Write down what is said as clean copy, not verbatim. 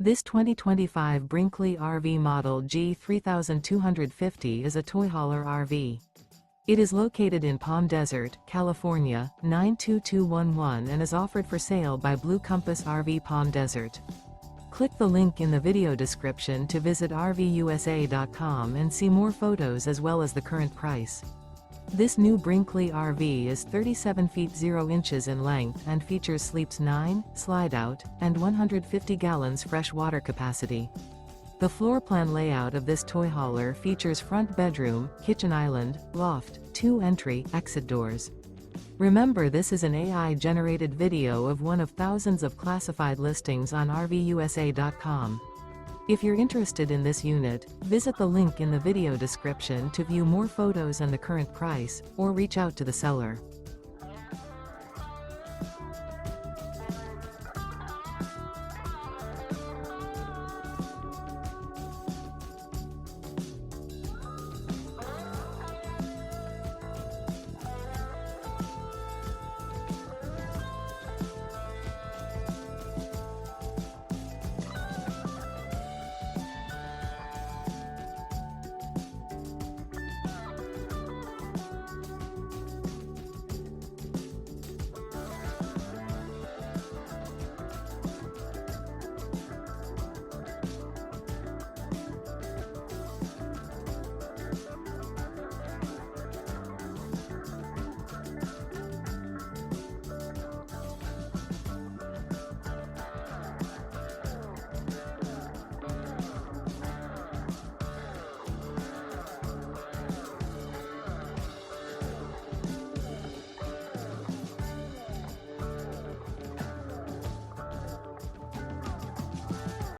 This 2025 Brinkley RV Model G 3250 is a toy hauler RV. It is located in Palm Desert, California, 92211 and is offered for sale by Blue Compass RV Palm Desert. Click the link in the video description to visit RVUSA.com and see more photos as well as the current price. This new Brinkley RV is 37 feet 0 inches in length and features sleeps 9, slide-out, and 150 gallons fresh water capacity. The floor plan layout of this toy hauler features front bedroom, kitchen island, loft, 2 entry, exit doors. Remember, this is an AI-generated video of one of thousands of classified listings on RVUSA.com. If you're interested in this unit, visit the link in the video description to view more photos and the current price, or reach out to the seller.